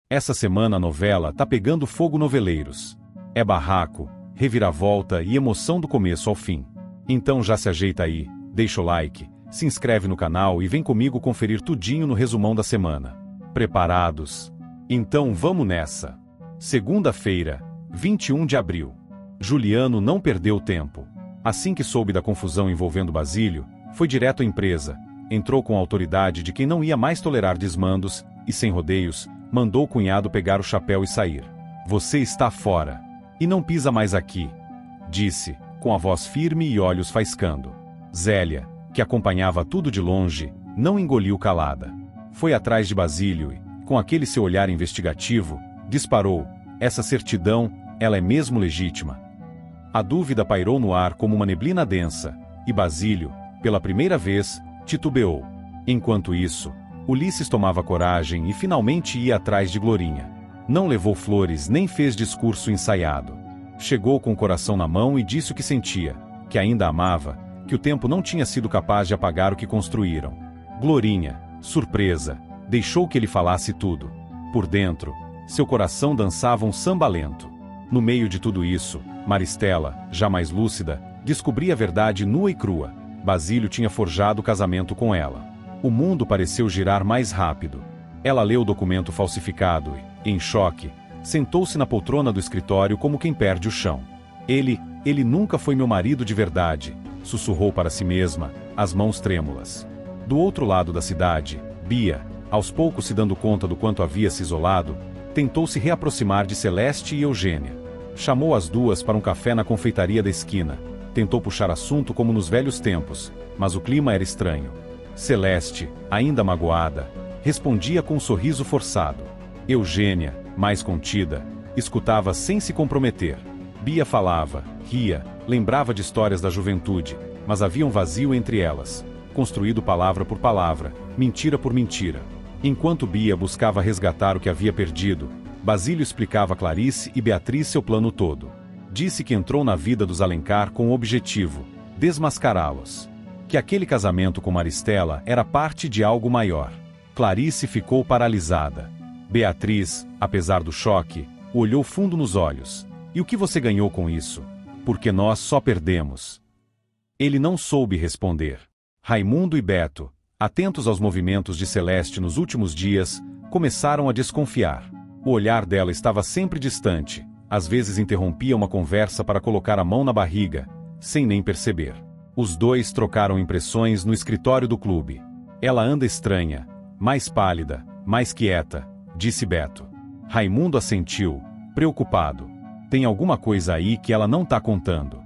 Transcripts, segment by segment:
Essa semana a novela tá pegando fogo noveleiros. É barraco, reviravolta e emoção do começo ao fim. Então já se ajeita aí, deixa o like, se inscreve no canal e vem comigo conferir tudinho no resumão da semana. Preparados? Então vamos nessa! Segunda-feira, 21 de abril. Juliano não perdeu tempo. Assim que soube da confusão envolvendo Basílio, foi direto à empresa, entrou com a autoridade de quem não ia mais tolerar desmandos, e sem rodeios, mandou o cunhado pegar o chapéu e sair. "Você está fora. E não pisa mais aqui", disse, com a voz firme e olhos faiscando. Zélia, que acompanhava tudo de longe, não engoliu calada. Foi atrás de Basílio e, com aquele seu olhar investigativo, disparou: "Essa certidão, ela é mesmo legítima?" A dúvida pairou no ar como uma neblina densa, e Basílio, pela primeira vez, titubeou. Enquanto isso, Ulisses tomava coragem e finalmente ia atrás de Glorinha. Não levou flores nem fez discurso ensaiado. Chegou com o coração na mão e disse o que sentia, que ainda a amava, que o tempo não tinha sido capaz de apagar o que construíram. Glorinha, surpresa, deixou que ele falasse tudo. Por dentro, seu coração dançava um samba lento. No meio de tudo isso, Maristela, já mais lúcida, descobria a verdade nua e crua. Basílio tinha forjado o casamento com ela. O mundo pareceu girar mais rápido. Ela leu o documento falsificado e, em choque, sentou-se na poltrona do escritório como quem perde o chão. Ele nunca foi meu marido de verdade", sussurrou para si mesma, as mãos trêmulas. Do outro lado da cidade, Bia, aos poucos se dando conta do quanto havia se isolado, tentou se reaproximar de Celeste e Eugênia. Chamou as duas para um café na confeitaria da esquina. Tentou puxar assunto como nos velhos tempos, mas o clima era estranho. Celeste, ainda magoada, respondia com um sorriso forçado. Eugênia, mais contida, escutava sem se comprometer. Bia falava, ria, lembrava de histórias da juventude, mas havia um vazio entre elas, construído palavra por palavra, mentira por mentira. Enquanto Bia buscava resgatar o que havia perdido, Basílio explicava a Clarice e Beatriz seu plano todo. Disse que entrou na vida dos Alencar com o objetivo: desmascará-los. Que aquele casamento com Maristela era parte de algo maior. Clarice ficou paralisada. Beatriz, apesar do choque, o olhou fundo nos olhos. "E o que você ganhou com isso? Porque nós só perdemos." Ele não soube responder. Raimundo e Beto, atentos aos movimentos de Celeste nos últimos dias, começaram a desconfiar. O olhar dela estava sempre distante, às vezes interrompia uma conversa para colocar a mão na barriga, sem nem perceber. Os dois trocaram impressões no escritório do clube. "Ela anda estranha, mais pálida, mais quieta", disse Beto. Raimundo assentiu, preocupado. "Tem alguma coisa aí que ela não tá contando."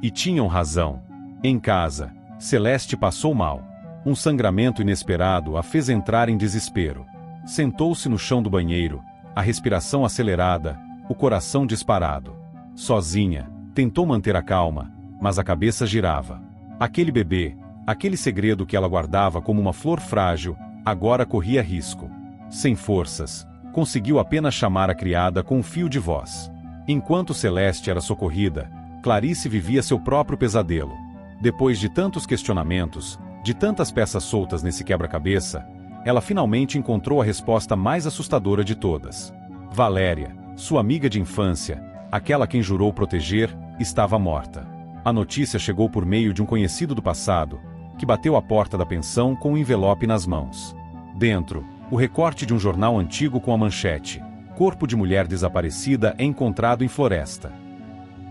E tinham razão. Em casa, Celeste passou mal. Um sangramento inesperado a fez entrar em desespero. Sentou-se no chão do banheiro, a respiração acelerada, o coração disparado. Sozinha, tentou manter a calma, mas a cabeça girava. Aquele bebê, aquele segredo que ela guardava como uma flor frágil, agora corria risco. Sem forças, conseguiu apenas chamar a criada com um fio de voz. Enquanto Celeste era socorrida, Clarice vivia seu próprio pesadelo. Depois de tantos questionamentos, de tantas peças soltas nesse quebra-cabeça, ela finalmente encontrou a resposta mais assustadora de todas. Valéria, sua amiga de infância, aquela quem jurou proteger, estava morta. A notícia chegou por meio de um conhecido do passado, que bateu à porta da pensão com um envelope nas mãos. Dentro, o recorte de um jornal antigo com a manchete: "Corpo de mulher desaparecida é encontrado em floresta."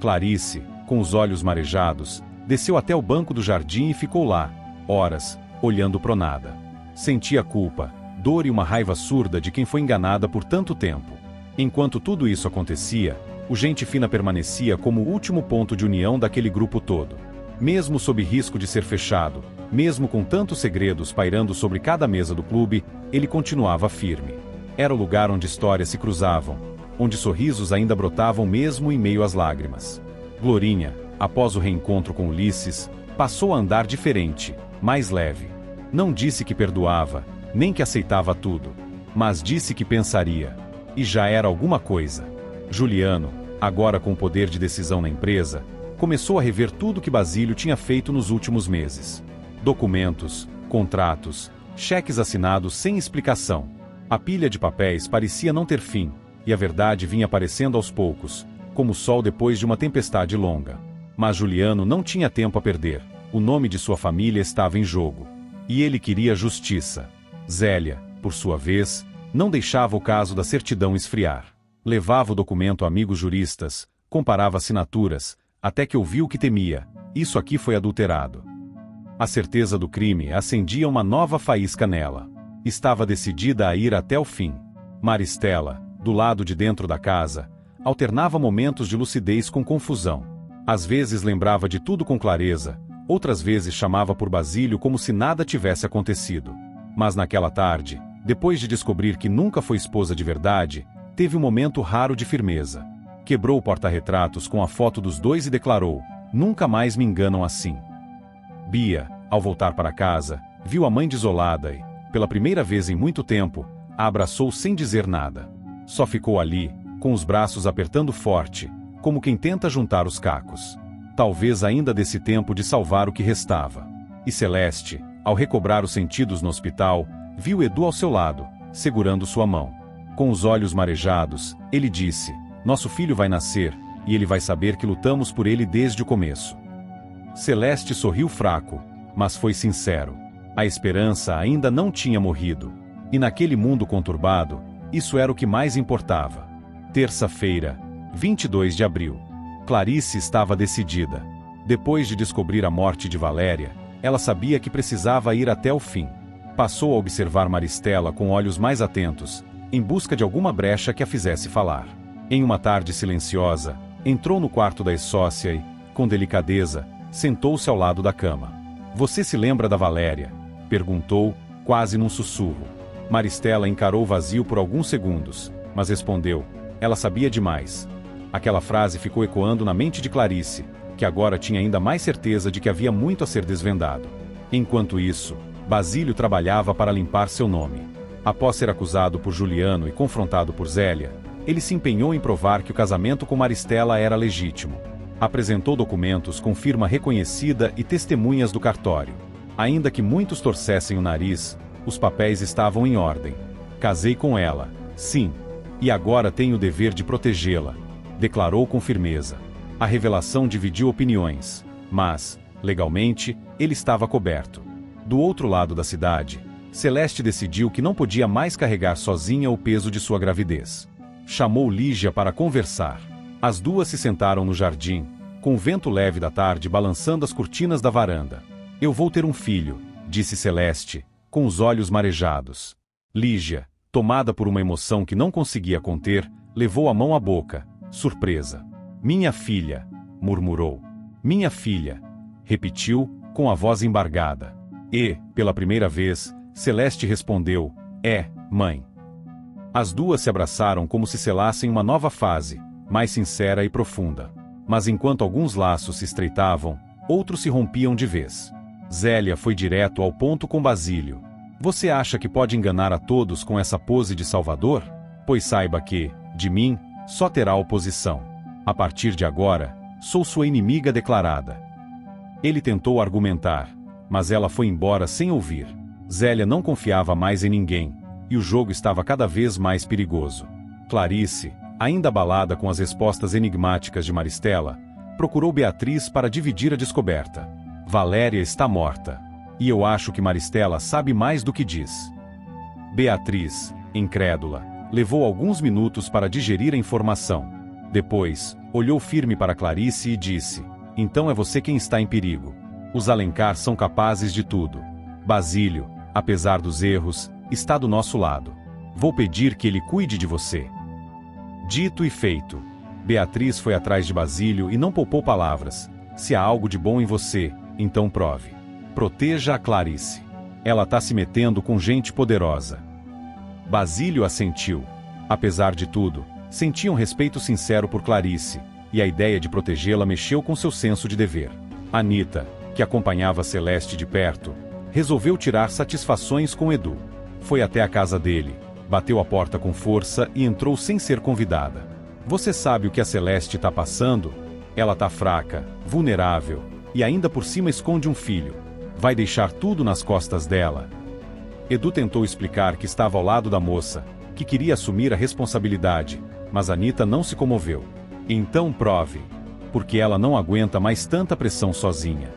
Clarice, com os olhos marejados, desceu até o banco do jardim e ficou lá, horas, olhando pro nada. Sentia culpa, dor e uma raiva surda de quem foi enganada por tanto tempo. Enquanto tudo isso acontecia, o Gente Fina permanecia como o último ponto de união daquele grupo todo. Mesmo sob risco de ser fechado, mesmo com tantos segredos pairando sobre cada mesa do clube, ele continuava firme. Era o lugar onde histórias se cruzavam, onde sorrisos ainda brotavam mesmo em meio às lágrimas. Glorinha, após o reencontro com Ulisses, passou a andar diferente, mais leve. Não disse que perdoava, nem que aceitava tudo, mas disse que pensaria. E já era alguma coisa. Juliano, agora com poder de decisão na empresa, começou a rever tudo que Basílio tinha feito nos últimos meses. Documentos, contratos, cheques assinados sem explicação. A pilha de papéis parecia não ter fim, e a verdade vinha aparecendo aos poucos, como o sol depois de uma tempestade longa. Mas Juliano não tinha tempo a perder. O nome de sua família estava em jogo. E ele queria justiça. Zélia, por sua vez, não deixava o caso da certidão esfriar. Levava o documento a amigos juristas, comparava assinaturas, até que ouviu o que temia: isso aqui foi adulterado. A certeza do crime acendia uma nova faísca nela. Estava decidida a ir até o fim. Maristela, do lado de dentro da casa, alternava momentos de lucidez com confusão. Às vezes lembrava de tudo com clareza, outras vezes chamava por Basílio como se nada tivesse acontecido. Mas naquela tarde, depois de descobrir que nunca foi esposa de verdade, teve um momento raro de firmeza. Quebrou o porta-retratos com a foto dos dois e declarou: nunca mais me enganam assim. Bia, ao voltar para casa, viu a mãe desolada e, pela primeira vez em muito tempo, a abraçou sem dizer nada. Só ficou ali, com os braços apertando forte, como quem tenta juntar os cacos. Talvez ainda desse tempo de salvar o que restava. E Celeste, ao recobrar os sentidos no hospital, viu Edu ao seu lado, segurando sua mão. Com os olhos marejados, ele disse: nosso filho vai nascer, e ele vai saber que lutamos por ele desde o começo. Celeste sorriu fraco, mas foi sincero. A esperança ainda não tinha morrido. E naquele mundo conturbado, isso era o que mais importava. Terça-feira, 22 de abril. Clarice estava decidida. Depois de descobrir a morte de Valéria, ela sabia que precisava ir até o fim. Passou a observar Maristela com olhos mais atentos, em busca de alguma brecha que a fizesse falar. Em uma tarde silenciosa, entrou no quarto da ex-sócia e, com delicadeza, sentou-se ao lado da cama. Você se lembra da Valéria? Perguntou, quase num sussurro. Maristela encarou o vazio por alguns segundos, mas respondeu: ela sabia demais. Aquela frase ficou ecoando na mente de Clarice, que agora tinha ainda mais certeza de que havia muito a ser desvendado. Enquanto isso, Basílio trabalhava para limpar seu nome. Após ser acusado por Juliano e confrontado por Zélia, ele se empenhou em provar que o casamento com Maristela era legítimo. Apresentou documentos com firma reconhecida e testemunhas do cartório. Ainda que muitos torcessem o nariz, os papéis estavam em ordem. Casei com ela, sim, e agora tenho o dever de protegê-la, declarou com firmeza. A revelação dividiu opiniões, mas, legalmente, ele estava coberto. Do outro lado da cidade, Celeste decidiu que não podia mais carregar sozinha o peso de sua gravidez. Chamou Lígia para conversar. As duas se sentaram no jardim, com o vento leve da tarde balançando as cortinas da varanda. Eu vou ter um filho, disse Celeste, com os olhos marejados. Lígia, tomada por uma emoção que não conseguia conter, levou a mão à boca, surpresa. Minha filha, murmurou. Minha filha, repetiu, com a voz embargada. E, pela primeira vez, Celeste respondeu: é, mãe. As duas se abraçaram como se selassem uma nova fase, mais sincera e profunda. Mas enquanto alguns laços se estreitavam, outros se rompiam de vez. Zélia foi direto ao ponto com Basílio. Você acha que pode enganar a todos com essa pose de salvador? Pois saiba que, de mim, só terá oposição. A partir de agora, sou sua inimiga declarada. Ele tentou argumentar, mas ela foi embora sem ouvir. Zélia não confiava mais em ninguém, e o jogo estava cada vez mais perigoso. Clarice, ainda abalada com as respostas enigmáticas de Maristela, procurou Beatriz para dividir a descoberta. Valéria está morta. E eu acho que Maristela sabe mais do que diz. Beatriz, incrédula, levou alguns minutos para digerir a informação. Depois, olhou firme para Clarice e disse: então é você quem está em perigo. Os Alencar são capazes de tudo. Basílio, apesar dos erros, está do nosso lado. Vou pedir que ele cuide de você. Dito e feito. Beatriz foi atrás de Basílio e não poupou palavras. Se há algo de bom em você, então prove. Proteja a Clarice. Ela está se metendo com gente poderosa. Basílio assentiu. Apesar de tudo, sentia um respeito sincero por Clarice, e a ideia de protegê-la mexeu com seu senso de dever. Anita, que acompanhava Celeste de perto, resolveu tirar satisfações com Edu. Foi até a casa dele, bateu a porta com força e entrou sem ser convidada. Você sabe o que a Celeste está passando? Ela está fraca, vulnerável, e ainda por cima esconde um filho. Vai deixar tudo nas costas dela. Edu tentou explicar que estava ao lado da moça, que queria assumir a responsabilidade, mas Anita não se comoveu. Então prove. Porque ela não aguenta mais tanta pressão sozinha.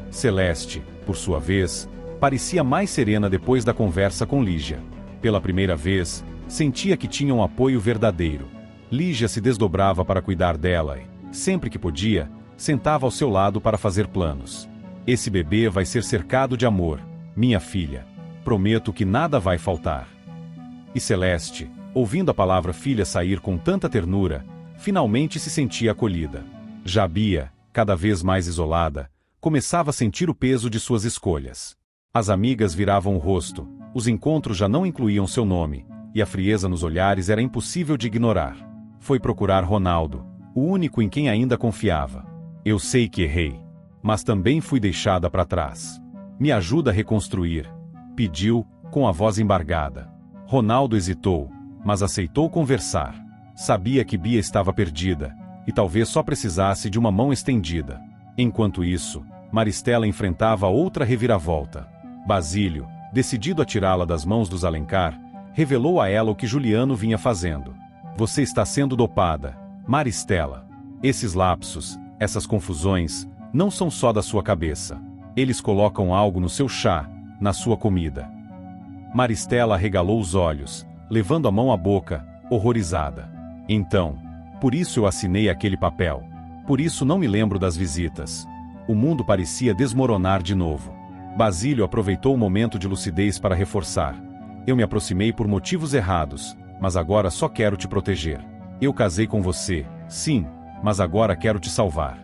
Celeste, por sua vez, parecia mais serena depois da conversa com Lígia. Pela primeira vez, sentia que tinha um apoio verdadeiro. Lígia se desdobrava para cuidar dela e, sempre que podia, sentava ao seu lado para fazer planos. Esse bebê vai ser cercado de amor, minha filha. Prometo que nada vai faltar. E Celeste, ouvindo a palavra filha sair com tanta ternura, finalmente se sentia acolhida. Já Bia, cada vez mais isolada, começava a sentir o peso de suas escolhas. As amigas viravam o rosto, os encontros já não incluíam seu nome, e a frieza nos olhares era impossível de ignorar. Foi procurar Ronaldo, o único em quem ainda confiava. Eu sei que errei, mas também fui deixada para trás. Me ajuda a reconstruir, pediu, com a voz embargada. Ronaldo hesitou, mas aceitou conversar. Sabia que Bia estava perdida, e talvez só precisasse de uma mão estendida. Enquanto isso, Maristela enfrentava outra reviravolta. Basílio, decidido a tirá-la das mãos dos Alencar, revelou a ela o que Juliano vinha fazendo. Você está sendo dopada, Maristela. Esses lapsos, essas confusões, não são só da sua cabeça. Eles colocam algo no seu chá, na sua comida. Maristela arregalou os olhos, levando a mão à boca, horrorizada. Então, por isso eu assinei aquele papel. Por isso não me lembro das visitas. O mundo parecia desmoronar de novo. Basílio aproveitou o momento de lucidez para reforçar. Eu me aproximei por motivos errados, mas agora só quero te proteger. Eu casei com você, sim, mas agora quero te salvar.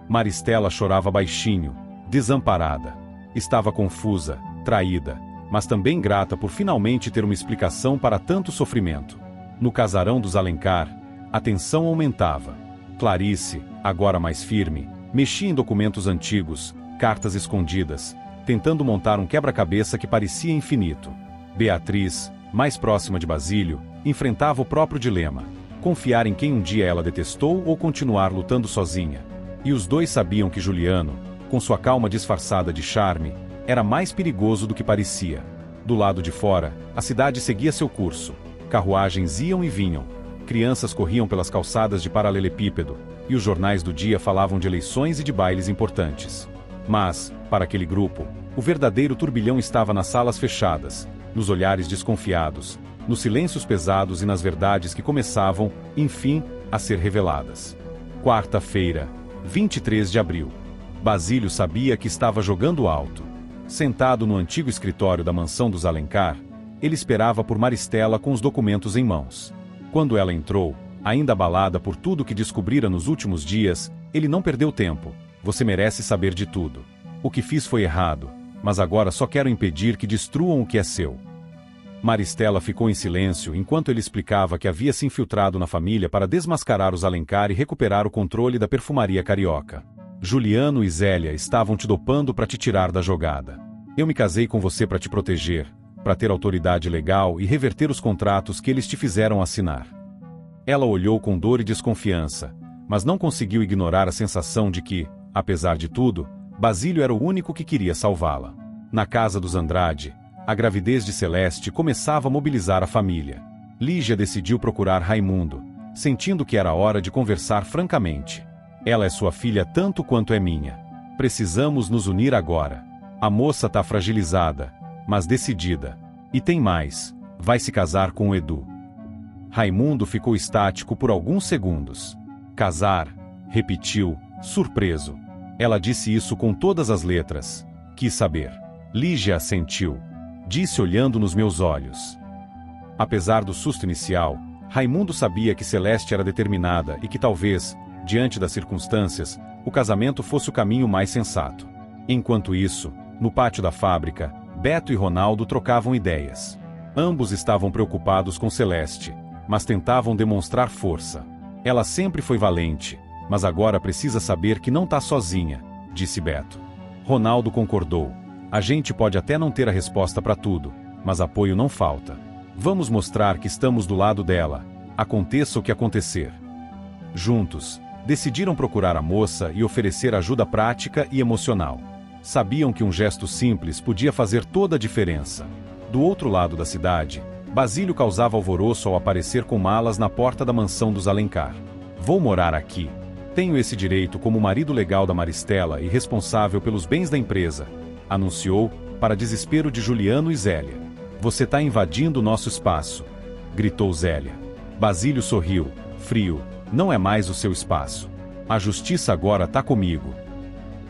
Maristela chorava baixinho, desamparada. Estava confusa, traída, mas também grata por finalmente ter uma explicação para tanto sofrimento. No casarão dos Alencar, a tensão aumentava. Clarice, agora mais firme, mexia em documentos antigos, cartas escondidas, tentando montar um quebra-cabeça que parecia infinito. Beatriz, mais próxima de Basílio, enfrentava o próprio dilema: confiar em quem um dia ela detestou ou continuar lutando sozinha. E os dois sabiam que Juliano, com sua calma disfarçada de charme, era mais perigoso do que parecia. Do lado de fora, a cidade seguia seu curso. Carruagens iam e vinham. Crianças corriam pelas calçadas de paralelepípedo, e os jornais do dia falavam de eleições e de bailes importantes. Mas, para aquele grupo, o verdadeiro turbilhão estava nas salas fechadas, nos olhares desconfiados, nos silêncios pesados e nas verdades que começavam, enfim, a ser reveladas. Quarta-feira, 23 de abril. Basílio sabia que estava jogando alto. Sentado no antigo escritório da mansão dos Alencar, ele esperava por Maristela com os documentos em mãos. Quando ela entrou, ainda abalada por tudo que descobrira nos últimos dias, ele não perdeu tempo. Você merece saber de tudo. O que fiz foi errado, mas agora só quero impedir que destruam o que é seu. Maristela ficou em silêncio enquanto ele explicava que havia se infiltrado na família para desmascarar os Alencar e recuperar o controle da perfumaria carioca. Juliano e Zélia estavam te dopando para te tirar da jogada. Eu me casei com você para te proteger, para ter autoridade legal e reverter os contratos que eles te fizeram assinar. Ela olhou com dor e desconfiança, mas não conseguiu ignorar a sensação de que, apesar de tudo, Basílio era o único que queria salvá-la. Na casa dos Andrade, a gravidez de Celeste começava a mobilizar a família. Lígia decidiu procurar Raimundo, sentindo que era hora de conversar francamente. Ela é sua filha tanto quanto é minha. Precisamos nos unir agora. A moça tá fragilizada, mas decidida. E tem mais, vai se casar com o Edu. Raimundo ficou estático por alguns segundos. Casar, repetiu, surpreso. Ela disse isso com todas as letras. Quis saber. Lígia assentiu. Disse olhando nos meus olhos. Apesar do susto inicial, Raimundo sabia que Celeste era determinada e que talvez, diante das circunstâncias, o casamento fosse o caminho mais sensato. Enquanto isso, no pátio da fábrica, Beto e Ronaldo trocavam ideias. Ambos estavam preocupados com Celeste, mas tentavam demonstrar força. Ela sempre foi valente, mas agora precisa saber que não está sozinha, disse Beto. Ronaldo concordou. A gente pode até não ter a resposta para tudo, mas apoio não falta. Vamos mostrar que estamos do lado dela, aconteça o que acontecer. Juntos, decidiram procurar a moça e oferecer ajuda prática e emocional. Sabiam que um gesto simples podia fazer toda a diferença. Do outro lado da cidade, Basílio causava alvoroço ao aparecer com malas na porta da mansão dos Alencar. Vou morar aqui. Tenho esse direito como marido legal da Maristela e responsável pelos bens da empresa, anunciou, para desespero de Juliano e Zélia. Você tá invadindo nosso espaço, gritou Zélia. Basílio sorriu, frio, não é mais o seu espaço. A justiça agora tá comigo.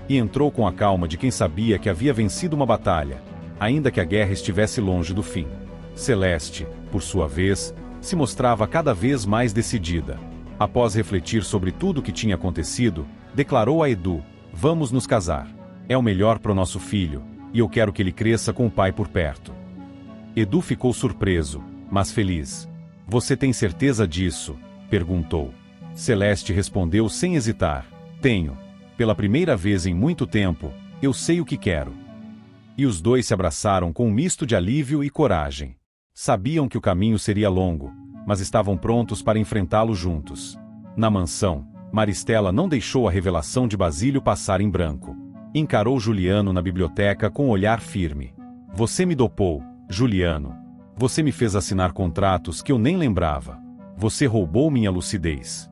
E entrou com a calma de quem sabia que havia vencido uma batalha, ainda que a guerra estivesse longe do fim. Celeste, por sua vez, se mostrava cada vez mais decidida. Após refletir sobre tudo o que tinha acontecido, declarou a Edu: vamos nos casar. É o melhor para o nosso filho, e eu quero que ele cresça com o pai por perto. Edu ficou surpreso, mas feliz. Você tem certeza disso? Perguntou. Celeste respondeu sem hesitar: tenho. Pela primeira vez em muito tempo, eu sei o que quero. E os dois se abraçaram com um misto de alívio e coragem. Sabiam que o caminho seria longo, mas estavam prontos para enfrentá-lo juntos. Na mansão, Maristela não deixou a revelação de Basílio passar em branco. Encarou Juliano na biblioteca com um olhar firme. Você me dopou, Juliano. Você me fez assinar contratos que eu nem lembrava. Você roubou minha lucidez.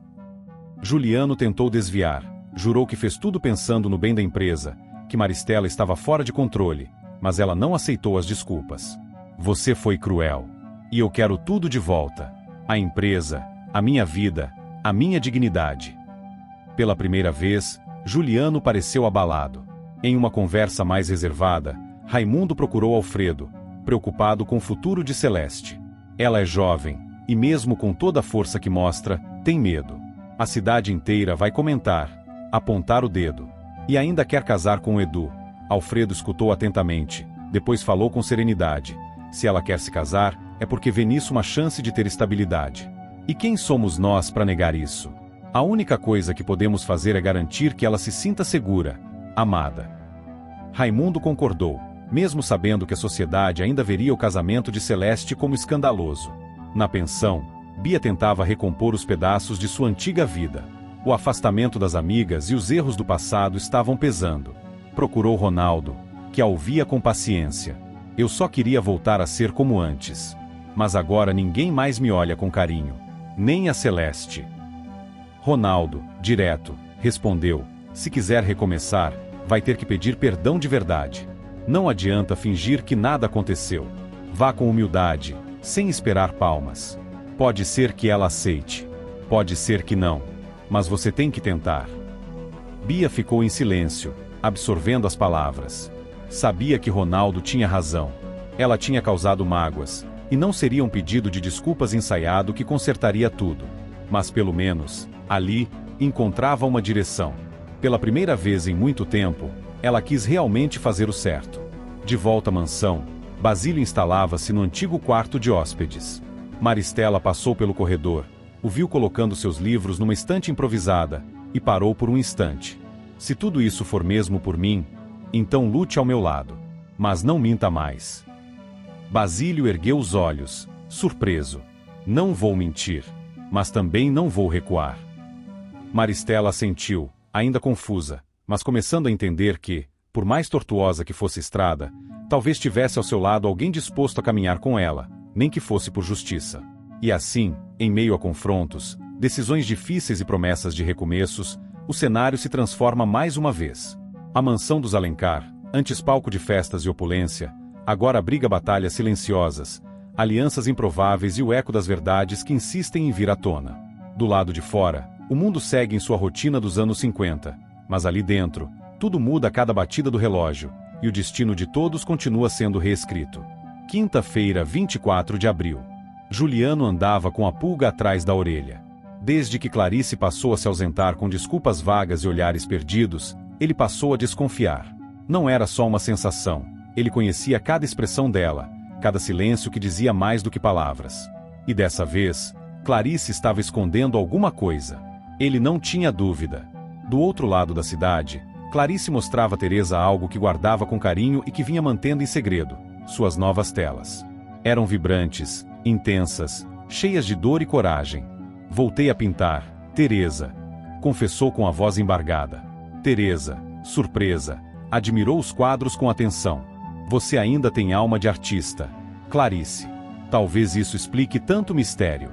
Juliano tentou desviar, jurou que fez tudo pensando no bem da empresa, que Maristela estava fora de controle, mas ela não aceitou as desculpas. Você foi cruel. E eu quero tudo de volta. A empresa, a minha vida, a minha dignidade. Pela primeira vez, Juliano pareceu abalado. Em uma conversa mais reservada, Raimundo procurou Alfredo, preocupado com o futuro de Celeste. Ela é jovem, e mesmo com toda a força que mostra, tem medo. A cidade inteira vai comentar, apontar o dedo. E ainda quer casar com o Edu. Alfredo escutou atentamente, depois falou com serenidade. Se ela quer se casar, é porque vê nisso uma chance de ter estabilidade. E quem somos nós para negar isso? A única coisa que podemos fazer é garantir que ela se sinta segura, amada. Raimundo concordou, mesmo sabendo que a sociedade ainda veria o casamento de Celeste como escandaloso. Na pensão, Bia tentava recompor os pedaços de sua antiga vida. O afastamento das amigas e os erros do passado estavam pesando. Procurou Ronaldo, que a ouvia com paciência. Eu só queria voltar a ser como antes. Mas agora ninguém mais me olha com carinho. Nem a Celeste. Ronaldo, direto, respondeu: se quiser recomeçar, vai ter que pedir perdão de verdade. Não adianta fingir que nada aconteceu. Vá com humildade, sem esperar palmas. Pode ser que ela aceite. Pode ser que não. Mas você tem que tentar. Bia ficou em silêncio, absorvendo as palavras. Sabia que Ronaldo tinha razão. Ela tinha causado mágoas, e não seria um pedido de desculpas ensaiado que consertaria tudo. Mas pelo menos, ali, encontrava uma direção. Pela primeira vez em muito tempo, ela quis realmente fazer o certo. De volta à mansão, Basílio instalava-se no antigo quarto de hóspedes. Maristela passou pelo corredor, o viu colocando seus livros numa estante improvisada, e parou por um instante. Se tudo isso for mesmo por mim, então lute ao meu lado. Mas não minta mais. Basílio ergueu os olhos, surpreso. Não vou mentir, mas também não vou recuar. Maristela assentiu, ainda confusa, mas começando a entender que, por mais tortuosa que fosse a estrada, talvez tivesse ao seu lado alguém disposto a caminhar com ela, nem que fosse por justiça. E assim, em meio a confrontos, decisões difíceis e promessas de recomeços, o cenário se transforma mais uma vez. A mansão dos Alencar, antes palco de festas e opulência, agora abriga batalhas silenciosas, alianças improváveis e o eco das verdades que insistem em vir à tona. Do lado de fora, o mundo segue em sua rotina dos anos 50, mas ali dentro, tudo muda a cada batida do relógio, e o destino de todos continua sendo reescrito. Quinta-feira, 24 de abril. Juliano andava com a pulga atrás da orelha. Desde que Clarice passou a se ausentar com desculpas vagas e olhares perdidos, ele passou a desconfiar. Não era só uma sensação, ele conhecia cada expressão dela, cada silêncio que dizia mais do que palavras. E dessa vez, Clarice estava escondendo alguma coisa. Ele não tinha dúvida. Do outro lado da cidade, Clarice mostrava a Teresa algo que guardava com carinho e que vinha mantendo em segredo: suas novas telas. Eram vibrantes, intensas, cheias de dor e coragem. Voltei a pintar, Teresa, confessou com a voz embargada. Teresa, surpresa, admirou os quadros com atenção. Você ainda tem alma de artista. Clarice. Talvez isso explique tanto mistério.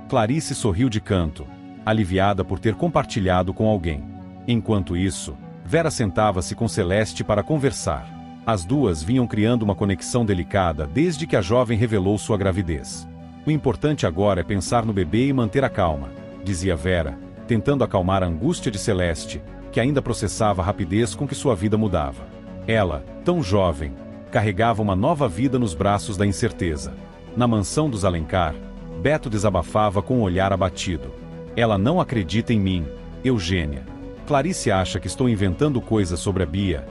Clarice sorriu de canto, aliviada por ter compartilhado com alguém. Enquanto isso, Vera sentava-se com Celeste para conversar. As duas vinham criando uma conexão delicada desde que a jovem revelou sua gravidez. O importante agora é pensar no bebê e manter a calma, dizia Vera, tentando acalmar a angústia de Celeste, que ainda processava a rapidez com que sua vida mudava. Ela, tão jovem, carregava uma nova vida nos braços da incerteza. Na mansão dos Alencar, Beto desabafava com um olhar abatido. Ela não acredita em mim, Eugênia. Clarice acha que estou inventando coisas sobre a Bia.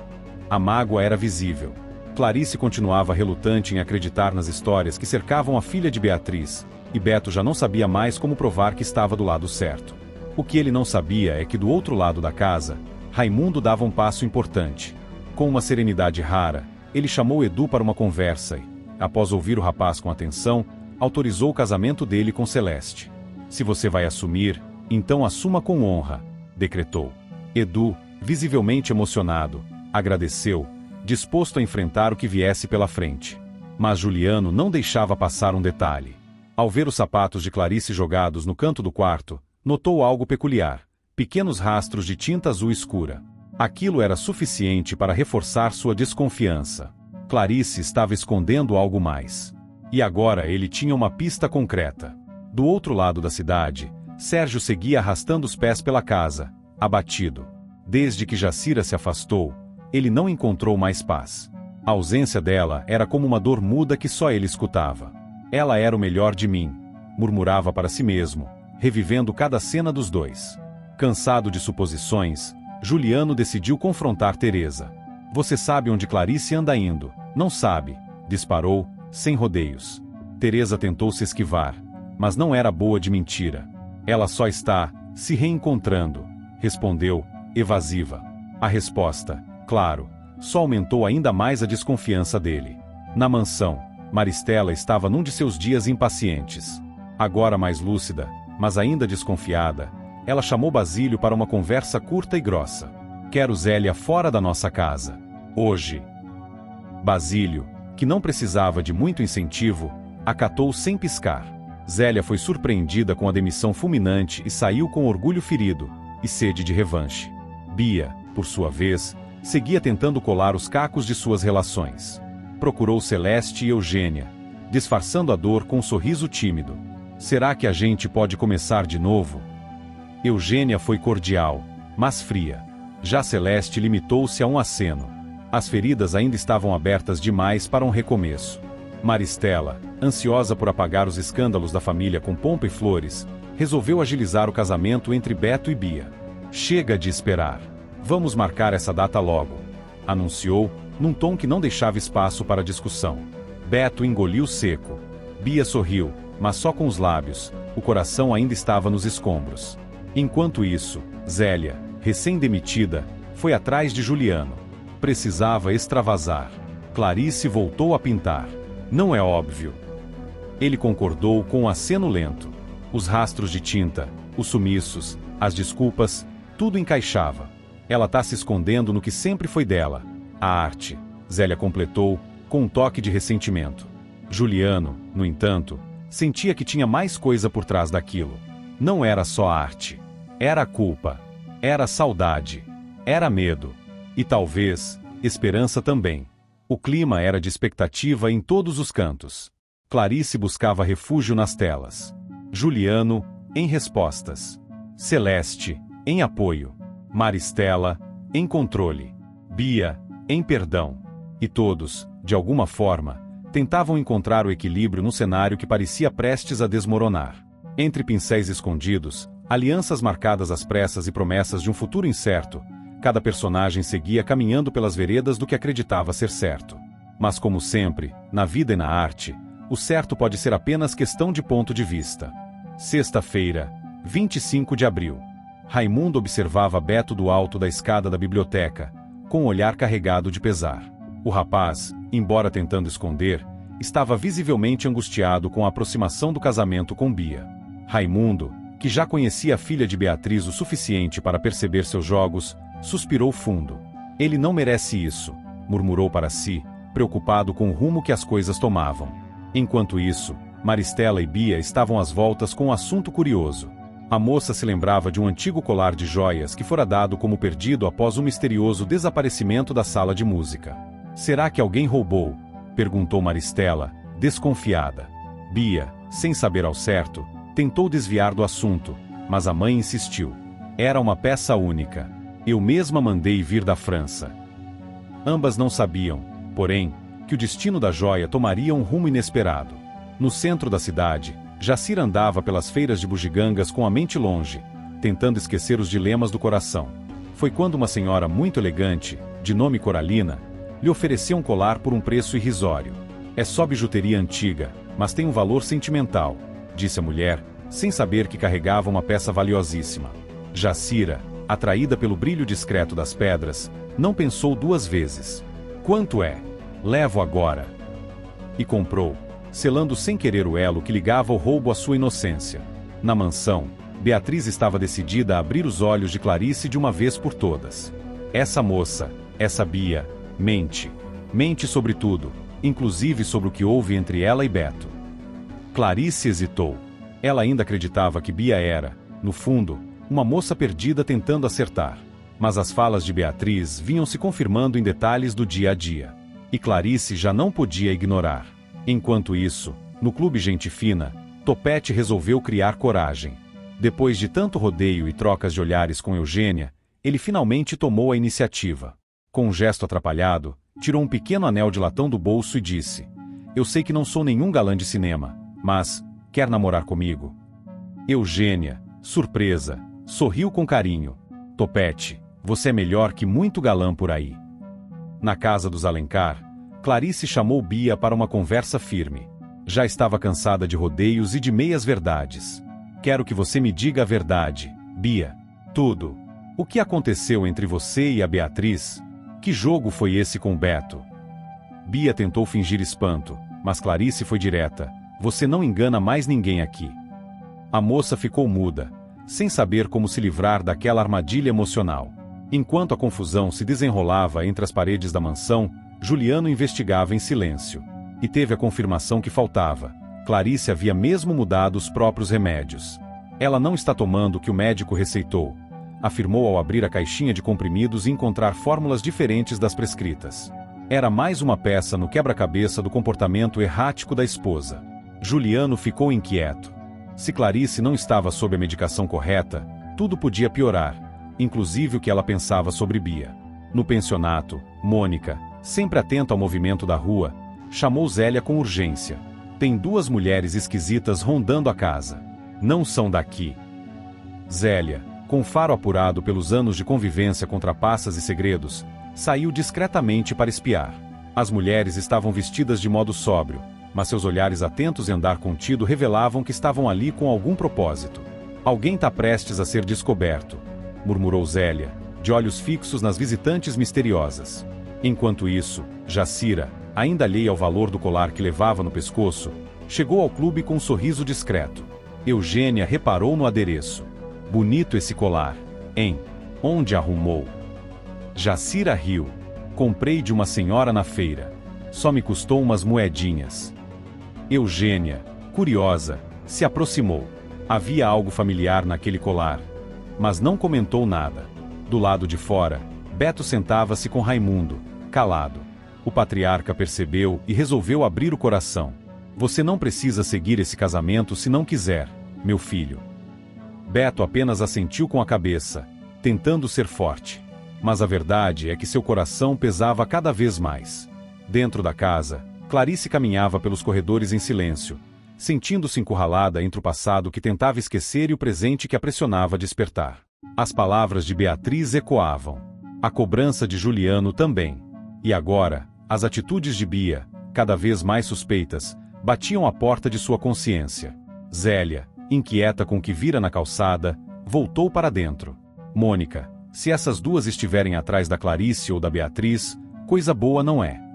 A mágoa era visível. Clarice continuava relutante em acreditar nas histórias que cercavam a filha de Beatriz, e Beto já não sabia mais como provar que estava do lado certo. O que ele não sabia é que do outro lado da casa, Raimundo dava um passo importante. Com uma serenidade rara, ele chamou Edu para uma conversa e, após ouvir o rapaz com atenção, autorizou o casamento dele com Celeste. Se você vai assumir, então assuma com honra, decretou. Edu, visivelmente emocionado, agradeceu, disposto a enfrentar o que viesse pela frente. Mas Juliano não deixava passar um detalhe. Ao ver os sapatos de Clarice jogados no canto do quarto, notou algo peculiar: pequenos rastros de tinta azul escura. Aquilo era suficiente para reforçar sua desconfiança. Clarice estava escondendo algo mais. E agora ele tinha uma pista concreta. Do outro lado da cidade, Sérgio seguia arrastando os pés pela casa, abatido. Desde que Jacira se afastou, ele não encontrou mais paz. A ausência dela era como uma dor muda que só ele escutava. Ela era o melhor de mim, murmurava para si mesmo, revivendo cada cena dos dois. Cansado de suposições, Juliano decidiu confrontar Teresa. Você sabe onde Clarice anda indo, não sabe? Disparou, sem rodeios. Teresa tentou se esquivar, mas não era boa de mentira. Ela só está se reencontrando, respondeu, evasiva. A resposta, claro, só aumentou ainda mais a desconfiança dele. Na mansão, Maristela estava num de seus dias impacientes. Agora mais lúcida, mas ainda desconfiada, ela chamou Basílio para uma conversa curta e grossa. Quero Zélia fora da nossa casa. Hoje. Basílio, que não precisava de muito incentivo, acatou sem piscar. Zélia foi surpreendida com a demissão fulminante e saiu com orgulho ferido e sede de revanche. Bia, por sua vez, seguia tentando colar os cacos de suas relações. Procurou Celeste e Eugênia, disfarçando a dor com um sorriso tímido. Será que a gente pode começar de novo? Eugênia foi cordial, mas fria. Já Celeste limitou-se a um aceno. As feridas ainda estavam abertas demais para um recomeço. Maristela, ansiosa por apagar os escândalos da família com pompa e flores, resolveu agilizar o casamento entre Beto e Bia. Chega de esperar. Vamos marcar essa data logo, anunciou, num tom que não deixava espaço para discussão. Beto engoliu seco. Bia sorriu, mas só com os lábios, o coração ainda estava nos escombros. Enquanto isso, Zélia, recém-demitida, foi atrás de Juliano. Precisava extravasar. Clarice voltou a pintar. Não é óbvio. Ele concordou com um aceno lento. Os rastros de tinta, os sumiços, as desculpas, tudo encaixava. Ela tá se escondendo no que sempre foi dela. A arte, Zélia completou, com um toque de ressentimento. Juliano, no entanto, sentia que tinha mais coisa por trás daquilo. Não era só arte. Era culpa. Era saudade. Era medo. E talvez, esperança também. O clima era de expectativa em todos os cantos. Clarice buscava refúgio nas telas. Juliano, em respostas. Celeste, em apoio. Maristela, em controle. Bia, em perdão. E todos, de alguma forma, tentavam encontrar o equilíbrio num cenário que parecia prestes a desmoronar. Entre pincéis escondidos, alianças marcadas às pressas e promessas de um futuro incerto, cada personagem seguia caminhando pelas veredas do que acreditava ser certo. Mas como sempre, na vida e na arte, o certo pode ser apenas questão de ponto de vista. Sexta-feira, 25 de abril. Raimundo observava Beto do alto da escada da biblioteca, com um olhar carregado de pesar. O rapaz, embora tentando esconder, estava visivelmente angustiado com a aproximação do casamento com Bia. Raimundo, que já conhecia a filha de Beatriz o suficiente para perceber seus jogos, suspirou fundo. Ele não merece isso, murmurou para si, preocupado com o rumo que as coisas tomavam. Enquanto isso, Maristela e Bia estavam às voltas com um assunto curioso. A moça se lembrava de um antigo colar de joias que fora dado como perdido após o misterioso desaparecimento da sala de música. Será que alguém roubou? Perguntou Maristela, desconfiada. Bia, sem saber ao certo, tentou desviar do assunto, mas a mãe insistiu. Era uma peça única. Eu mesma mandei vir da França. Ambas não sabiam, porém, que o destino da joia tomaria um rumo inesperado. No centro da cidade, Jacira andava pelas feiras de bugigangas com a mente longe, tentando esquecer os dilemas do coração. Foi quando uma senhora muito elegante, de nome Coralina, lhe ofereceu um colar por um preço irrisório. É só bijuteria antiga, mas tem um valor sentimental, disse a mulher, sem saber que carregava uma peça valiosíssima. Jacira, atraída pelo brilho discreto das pedras, não pensou duas vezes. Quanto é? Levo agora. E comprou, selando sem querer o elo que ligava o roubo à sua inocência. Na mansão, Beatriz estava decidida a abrir os olhos de Clarice de uma vez por todas. Essa moça, essa Bia, mente. Mente sobre tudo, inclusive sobre o que houve entre ela e Beto. Clarice hesitou. Ela ainda acreditava que Bia era, no fundo, uma moça perdida tentando acertar. Mas as falas de Beatriz vinham se confirmando em detalhes do dia a dia. E Clarice já não podia ignorar. Enquanto isso, no clube Gente Fina, Topete resolveu criar coragem. Depois de tanto rodeio e trocas de olhares com Eugênia, ele finalmente tomou a iniciativa. Com um gesto atrapalhado, tirou um pequeno anel de latão do bolso e disse: Eu sei que não sou nenhum galã de cinema, mas, quer namorar comigo? Eugênia, surpresa, sorriu com carinho. Topete, você é melhor que muito galã por aí. Na casa dos Alencar, Clarice chamou Bia para uma conversa firme. Já estava cansada de rodeios e de meias-verdades. Quero que você me diga a verdade, Bia. Tudo. O que aconteceu entre você e a Beatriz? Que jogo foi esse com Beto? Bia tentou fingir espanto, mas Clarice foi direta. Você não engana mais ninguém aqui. A moça ficou muda, sem saber como se livrar daquela armadilha emocional. Enquanto a confusão se desenrolava entre as paredes da mansão, Juliano investigava em silêncio. E teve a confirmação que faltava. Clarice havia mesmo mudado os próprios remédios. Ela não está tomando o que o médico receitou, afirmou ao abrir a caixinha de comprimidos e encontrar fórmulas diferentes das prescritas. Era mais uma peça no quebra-cabeça do comportamento errático da esposa. Juliano ficou inquieto. Se Clarice não estava sob a medicação correta, tudo podia piorar, inclusive o que ela pensava sobre Bia. No pensionato, Mônica, sempre atenta ao movimento da rua, chamou Zélia com urgência. Tem duas mulheres esquisitas rondando a casa. Não são daqui. Zélia, com faro apurado pelos anos de convivência com trapaças e segredos, saiu discretamente para espiar. As mulheres estavam vestidas de modo sóbrio, mas seus olhares atentos e andar contido revelavam que estavam ali com algum propósito. Alguém está prestes a ser descoberto, murmurou Zélia, de olhos fixos nas visitantes misteriosas. Enquanto isso, Jacira, ainda alheia ao valor do colar que levava no pescoço, chegou ao clube com um sorriso discreto. Eugênia reparou no adereço. Bonito esse colar, hein? Onde arrumou? Jacira riu. Comprei de uma senhora na feira. Só me custou umas moedinhas. Eugênia, curiosa, se aproximou. Havia algo familiar naquele colar, mas não comentou nada. Do lado de fora, Beto sentava-se com Raimundo, calado. O patriarca percebeu e resolveu abrir o coração. Você não precisa seguir esse casamento se não quiser, meu filho. Beto apenas assentiu com a cabeça, tentando ser forte. Mas a verdade é que seu coração pesava cada vez mais. Dentro da casa, Clarice caminhava pelos corredores em silêncio, sentindo-se encurralada entre o passado que tentava esquecer e o presente que a pressionava a despertar. As palavras de Beatriz ecoavam. A cobrança de Juliano também. E agora, as atitudes de Bia, cada vez mais suspeitas, batiam à porta de sua consciência. Zélia, inquieta com o que vira na calçada, voltou para dentro. Mônica, se essas duas estiverem atrás da Clarice ou da Beatriz, coisa boa não é.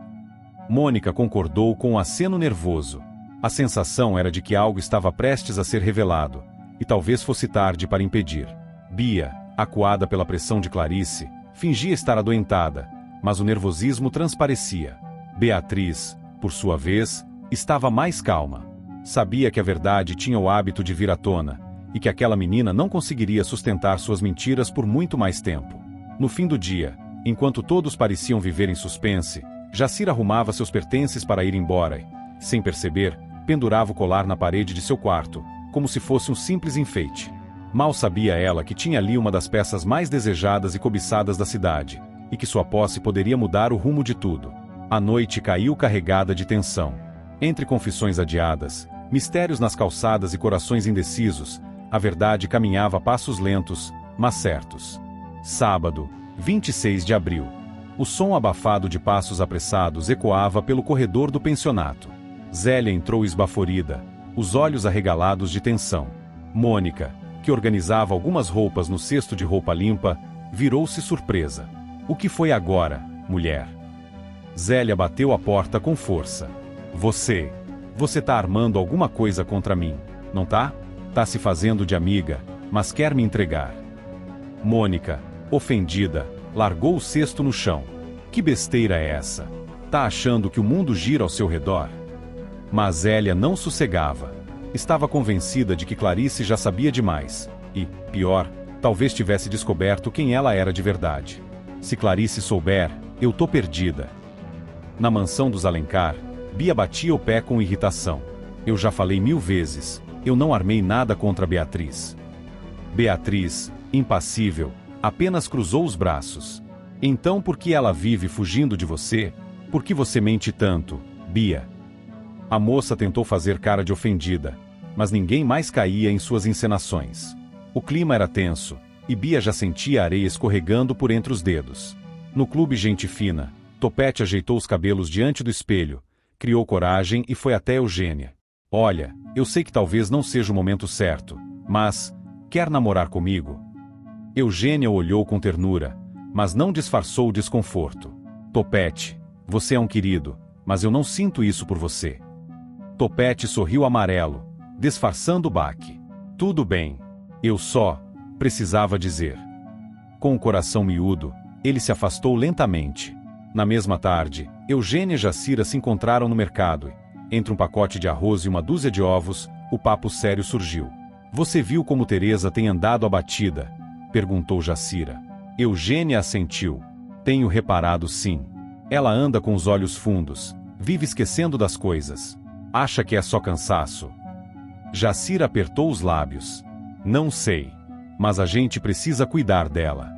Mônica concordou com um aceno nervoso. A sensação era de que algo estava prestes a ser revelado, e talvez fosse tarde para impedir. Bia, acuada pela pressão de Clarice, fingia estar adoentada, mas o nervosismo transparecia. Beatriz, por sua vez, Estava mais calma. Sabia que a verdade tinha o hábito de vir à tona, e que aquela menina não conseguiria sustentar suas mentiras por muito mais tempo. No fim do dia, enquanto todos pareciam viver em suspense, Jacira arrumava seus pertences para ir embora e, sem perceber, pendurava o colar na parede de seu quarto, como se fosse um simples enfeite. Mal sabia ela que tinha ali uma das peças mais desejadas e cobiçadas da cidade, e que sua posse poderia mudar o rumo de tudo. A noite caiu carregada de tensão. Entre confissões adiadas, mistérios nas calçadas e corações indecisos, a verdade caminhava a passos lentos, mas certos. Sábado, 26 de abril. O som abafado de passos apressados ecoava pelo corredor do pensionato. Zélia entrou esbaforida, os olhos arregalados de tensão. Mônica, que organizava algumas roupas no cesto de roupa limpa, virou-se surpresa. O que foi agora, mulher? Zélia bateu a porta com força. Você tá armando alguma coisa contra mim, não tá? Tá se fazendo de amiga, mas quer me entregar. Mônica, ofendida, largou o cesto no chão. Que besteira é essa? Tá achando que o mundo gira ao seu redor? Mas Zélia não sossegava. Estava convencida de que Clarice já sabia demais. E, pior, talvez tivesse descoberto quem ela era de verdade. Se Clarice souber, eu tô perdida. Na mansão dos Alencar, Bia batia o pé com irritação. Eu já falei 1000 vezes, eu não armei nada contra Beatriz. Beatriz, impassível, apenas cruzou os braços. Então por que ela vive fugindo de você? Por que você mente tanto, Bia? A moça tentou fazer cara de ofendida, mas ninguém mais caía em suas encenações. O clima era tenso, e Bia já sentia a areia escorregando por entre os dedos. No clube Gente Fina, Topete ajeitou os cabelos diante do espelho, criou coragem e foi até Eugênia. Olha, eu sei que talvez não seja o momento certo, mas, quer namorar comigo? Eugênia olhou com ternura, mas não disfarçou o desconforto. Topete, você é um querido, mas eu não sinto isso por você. Topete sorriu amarelo, disfarçando o baque. Tudo bem, eu só precisava dizer. Com o coração miúdo, ele se afastou lentamente. Na mesma tarde, Eugênia e Jacira se encontraram no mercado e, entre um pacote de arroz e uma dúzia de ovos, o papo sério surgiu. Você viu como Teresa tem andado abatida? Perguntou Jacira. Eugênia assentiu. Tenho reparado, sim. Ela anda com os olhos fundos, vive esquecendo das coisas. Acha que é só cansaço? Jacira apertou os lábios. Não sei, mas a gente precisa cuidar dela.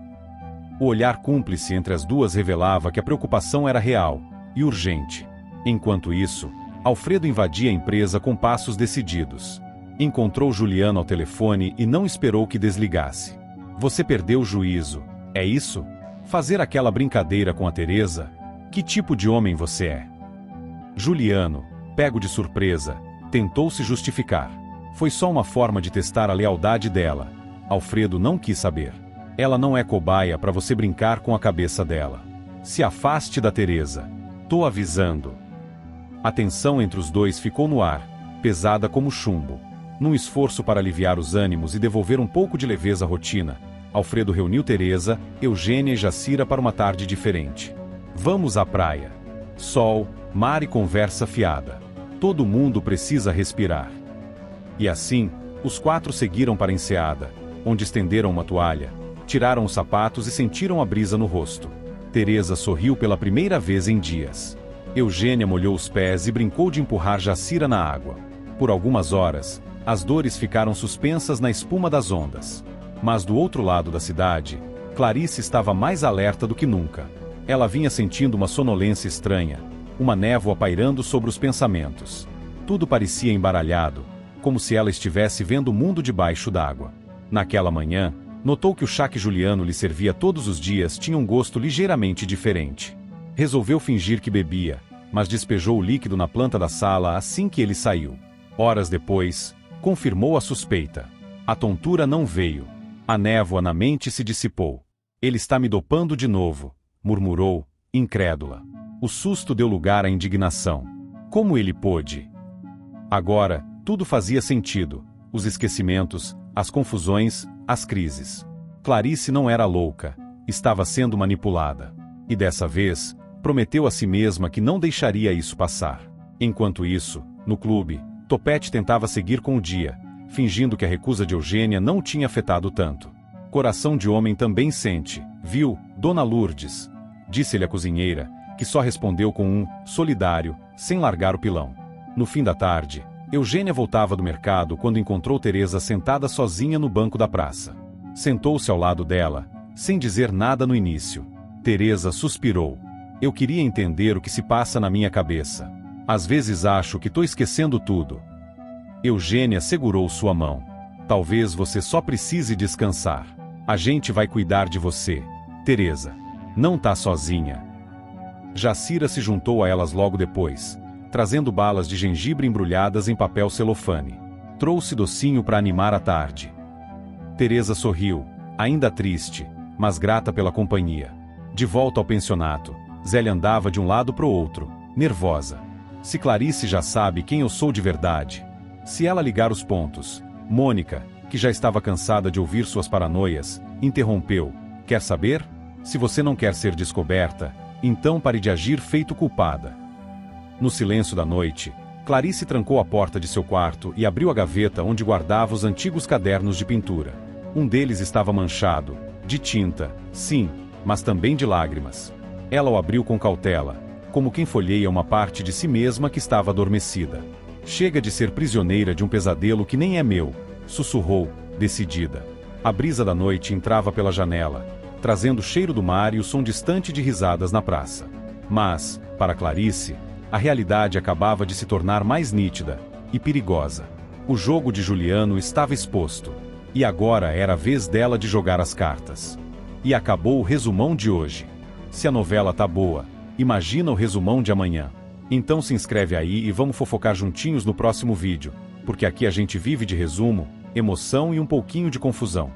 O olhar cúmplice entre as duas revelava que a preocupação era real e urgente. Enquanto isso, Alfredo invadia a empresa com passos decididos. Encontrou Juliano ao telefone e não esperou que desligasse. Você perdeu o juízo, é isso? Fazer aquela brincadeira com a Teresa? Que tipo de homem você é? Juliano, pego de surpresa, tentou se justificar. Foi só uma forma de testar a lealdade dela. Alfredo não quis saber. Ela não é cobaia para você brincar com a cabeça dela. Se afaste da Teresa. Tô avisando. A tensão entre os dois ficou no ar, pesada como chumbo. Num esforço para aliviar os ânimos e devolver um pouco de leveza à rotina, Alfredo reuniu Teresa, Eugênia e Jacira para uma tarde diferente. Vamos à praia. Sol, mar e conversa fiada. Todo mundo precisa respirar. E assim, os 4 seguiram para a enseada, onde estenderam uma toalha, tiraram os sapatos e sentiram a brisa no rosto. Teresa sorriu pela primeira vez em dias. Eugênia molhou os pés e brincou de empurrar Jacira na água. Por algumas horas, as dores ficaram suspensas na espuma das ondas. Mas do outro lado da cidade, Clarice estava mais alerta do que nunca. Ela vinha sentindo uma sonolência estranha, uma névoa pairando sobre os pensamentos. Tudo parecia embaralhado, como se ela estivesse vendo o mundo debaixo d'água. Naquela manhã, notou que o chá que Juliano lhe servia todos os dias tinha um gosto ligeiramente diferente. Resolveu fingir que bebia, mas despejou o líquido na planta da sala assim que ele saiu. Horas depois, confirmou a suspeita. A tontura não veio. A névoa na mente se dissipou. Ele está me dopando de novo, murmurou, incrédula. O susto deu lugar à indignação. Como ele pôde? Agora, tudo fazia sentido. Os esquecimentos, as confusões, as crises. Clarice não era louca, estava sendo manipulada. E dessa vez, prometeu a si mesma que não deixaria isso passar. Enquanto isso, no clube, Topete tentava seguir com o dia, fingindo que a recusa de Eugênia não tinha afetado tanto. Coração de homem também sente, viu, Dona Lourdes? Disse-lhe a cozinheira, que só respondeu com um solidário, sem largar o pilão. No fim da tarde, Eugênia voltava do mercado quando encontrou Teresa sentada sozinha no banco da praça. Sentou-se ao lado dela, sem dizer nada no início. Teresa suspirou. Eu queria entender o que se passa na minha cabeça. Às vezes acho que tô esquecendo tudo. Eugênia segurou sua mão. Talvez você só precise descansar. A gente vai cuidar de você, Teresa. Não tá sozinha. Jacira se juntou a elas logo depois, trazendo balas de gengibre embrulhadas em papel celofane. Trouxe docinho para animar a tarde. Teresa sorriu, ainda triste, mas grata pela companhia. De volta ao pensionato, Zélia andava de um lado pro outro, nervosa. Se Clarice já sabe quem eu sou de verdade. Se ela ligar os pontos. Mônica, que já estava cansada de ouvir suas paranoias, interrompeu. Quer saber? Se você não quer ser descoberta, então pare de agir feito culpada. No silêncio da noite, Clarice trancou a porta de seu quarto e abriu a gaveta onde guardava os antigos cadernos de pintura. Um deles estava manchado, de tinta, sim, mas também de lágrimas. Ela o abriu com cautela, como quem folheia uma parte de si mesma que estava adormecida. Chega de ser prisioneira de um pesadelo que nem é meu, sussurrou, decidida. A brisa da noite entrava pela janela, trazendo o cheiro do mar e o som distante de risadas na praça. Mas, para Clarice, a realidade acabava de se tornar mais nítida e perigosa. O jogo de Juliano estava exposto. E agora era a vez dela de jogar as cartas. E acabou o resumão de hoje. Se a novela tá boa, imagina o resumão de amanhã. Então se inscreve aí e vamos fofocar juntinhos no próximo vídeo, porque aqui a gente vive de resumo, emoção e um pouquinho de confusão.